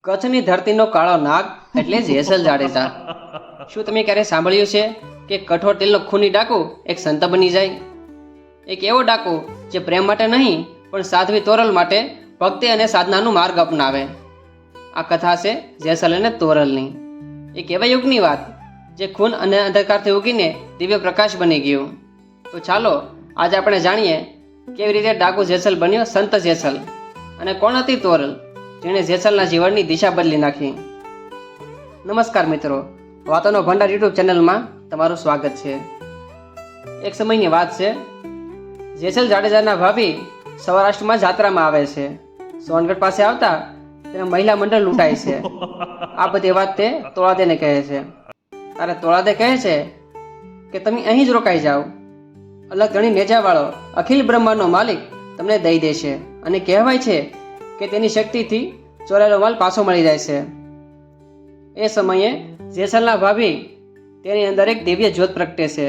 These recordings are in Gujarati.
કચ્છની ધરતીનો કાળો નાગ એટલે જેસલ જાડેજા. શું તમે ક્યારે સાંભળ્યું છે કે કઠોર તેલનો ખૂની ડાકુ એક સંત બની જાય? એક એવો ડાકુ જે પ્રેમ માટે નહીં પણ સાધ્વી તોરલ માટે ભક્તિ અને સાધનાનું માર્ગ અપનાવે. આ કથા છે જેસલ અને તોરલની. એક એવા યુગની વાત જે ખૂન અને અંધકારથી ઉગીને દિવ્ય પ્રકાશ બની ગયું. તો ચાલો આજે આપણે જાણીએ કેવી રીતે ડાકુ જેસલ બન્યો સંત જેસલ, અને કોણ હતી તોરલ જેણે જેસલના જીવનની દિશા બદલી નાખી. નમસ્કાર મિત્રો, વાતોનો ભંડાર યુટ્યુબ ચેનલમાં તમારું સ્વાગત છે. એક સમયની વાત છે, જેસલ જાડેજાના ભાભી સૌરાષ્ટ્રમાં જાત્રામાં આવે છે. સોનગઢ પાસે આવતા તેને મહિલા મંડળ લૂંટાય છે. આ બધી વાત તે તોળાદેને કહે છે. ત્યારે તોળાદે કહે છે કે તમે અહીં જ રોકાઈ જાઓ, અલગ ધણી નેજાવાળો અખિલ બ્રહ્માંડનો માલિક તમને દઈ દેશે, અને કહેવાય છે કે તેની શક્તિથી ચોરેલો માલ પાછો મળી જાય છે. એ સમયે જેસલના ભાભી તેની અંદર એક દિવ્ય જ્યોત પ્રગટે છે.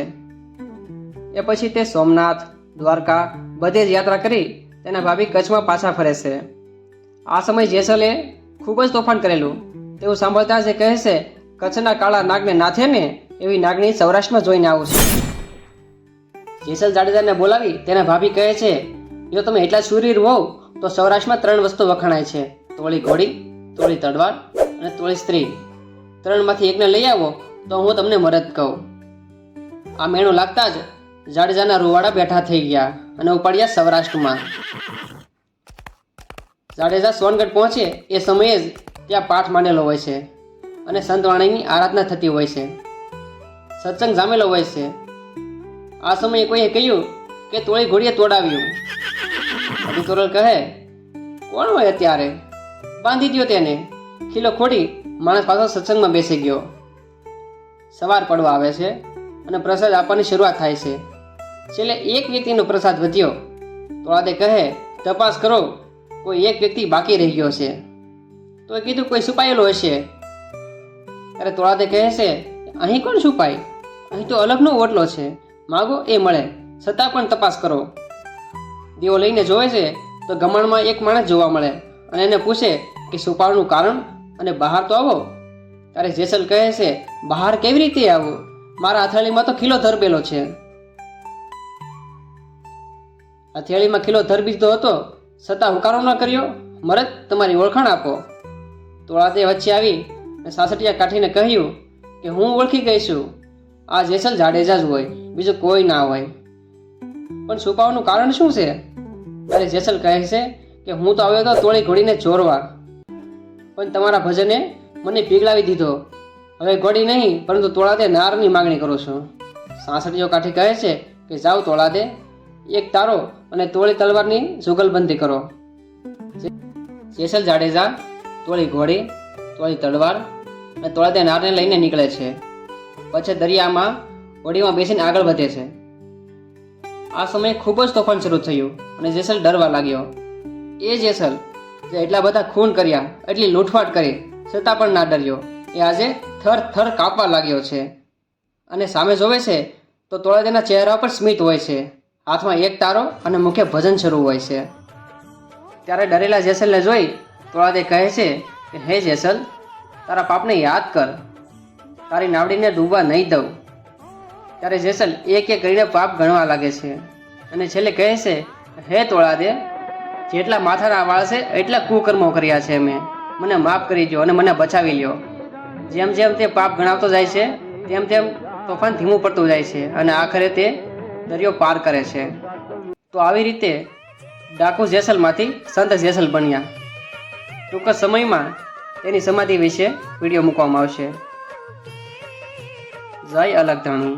એ પછી તે સોમનાથ, દ્વારકા બધે જ યાત્રા કરી તેના ભાભી કચ્છમાં પાછા ફરે છે. આ સમયે જેસલે ખૂબ જ તોફાન કરેલું તેવું સાંભળતા જ કહે છે, કચ્છના કાળા નાગને નાથે ને એવી નાગણી સૌરાષ્ટ્રમાં જોઈને આવું છે. જેસલ જાડેજાને બોલાવી તેના ભાભી કહે છે, જો તમે એટલા શૂરવીર હોવ તો સૌરાષ્ટ્રમાં 3 વસ્તુ વખણાય છે: તોળી ઘોડી, તોળી તલવાર અને તોળી સ્ત્રી. 3માંથી એકને લઈ આવો તો હું તમને મદદ કહું. આ મેણું લાગતા જ જાડેજાના રૂવાડા બેઠા થઈ ગયા અને ઉપાડ્યા સૌરાષ્ટ્રમાં. જાડેજા સોનગઢ પહોંચે એ સમયે જ ત્યાં પાઠ માંડેલો હોય છે અને સંતવાણીની આરાધના થતી હોય છે, સત્સંગ જામેલો હોય છે. આ સમયે કોઈએ કહ્યું કે તોળી ઘોડીએ તોડાવ્યું. અભી તોરલ કહે, કોણ હોય અત્યારે? બાંધી દ્યો તેને. ખીલો ખોડી માણસ પાછો સત્સંગમાં બેસી ગયો. સવાર પડવા આવે છે અને પ્રસાદ આપવાની શરૂઆત થાય છે. છેલ્લે એક વ્યક્તિનો પ્રસાદ વધ્યો. તોળાદે કહે, તપાસ કરો, કોઈ એક વ્યક્તિ બાકી રહી ગયો છે. તો એ કીધું કોઈ છુપાયેલો હશે. ત્યારે તોળાદે કહે છે, અહીં કોણ છુપાય? અહીં તો અલગનો ઓટલો છે, માગો એ મળે, છતાં પણ તપાસ કરો. દીવો લઈને જોવે છે તો ગમાણમાં એક માણસ જોવા મળે અને એને પૂછે કે છુપાવાનું કારણ અને બહાર તો આવો. ત્યારે જેસલ કહે છે, બહાર કેવી રીતે આવું? મારા હથેળીમાં તો ખીલો ધરબેલો છે. હથેળીમાં ખીલો ધરબીજો હતો છતાં હુકારો ન કર્યો. મરદ, તમારી ઓળખાણ આપો. તોળાદે વચ્ચે આવી અને સાસટિયા કાઢીને કહ્યું કે હું ઓળખી ગઈ છું, આ જેસલ જાડેજા જ હોય, બીજું કોઈ ના હોય. પણ છુપાવાનું કારણ શું છે? ત્યારે જેસલ કહે છે કે હું તો આવ્યો હતો તોળી ઘોડીને ચોરવા, પણ તમારા ભજને મને પીગળાવી દીધો. હવે ઘોડી નહીં પરંતુ તોળાદે નારની માગણી કરું છું. સાસટીઓ કાઠી કહે છે કે જાઓ તોળાદે, એક તારો અને તોળી તલવારની જુગલબંધી કરો. જેસલ જાડેજા તોળી ઘોડી, તોળી તલવાર અને તોળાદે નારને લઈને નીકળે છે. પછી દરિયામાં હોડીમાં બેસીને આગળ વધે છે. આ સમયે ખૂબ જ તોફાન શરૂ થયું અને જેસલ ડરવા લાગ્યો. એ જેસલ જે એટલા બધા ખૂન કર્યા, એટલી લૂંટફાટ કરી, છતાં પણ ના ડર્યો, એ આજે થર થર કાપવા લાગ્યો છે. અને સામે જોવે છે તો તોળાદેના ચહેરા પર સ્મિત હોય છે, હાથમાં એક તારો અને મુખે ભજન શરૂ હોય છે. ત્યારે ડરેલા જેસલને જોઈ તોળાદે કહે છે કે હે જેસલ, તારા પાપને યાદ કર, તારી નાવડીને ડૂબવા નહીં દઉં. ત્યારે જેસલ એક એક કરીને પાપ ગણવા લાગે છે અને છેલ્લે કહે છે, હે તોળાદે, જેટલા માથાના વાળ છે એટલા કુકર્મો કર્યા છે મેં, મને માફ કરી દો અને મને બચાવી લ્યો. જેમ જેમ તે પાપ ગણાવતો જાય છે તેમ તેમ તોફાન ધીમું પડતું જાય છે અને આખરે તે દરિયો પાર કરે છે. તો આવી રીતે ડાકુ જેસલમાંથી સંત જેસલ બન્યા. ટૂંક જ સમયમાં તેની સમાધિ વિશે વિડીયો મૂકવામાં આવશે. જય અલગ ધણી.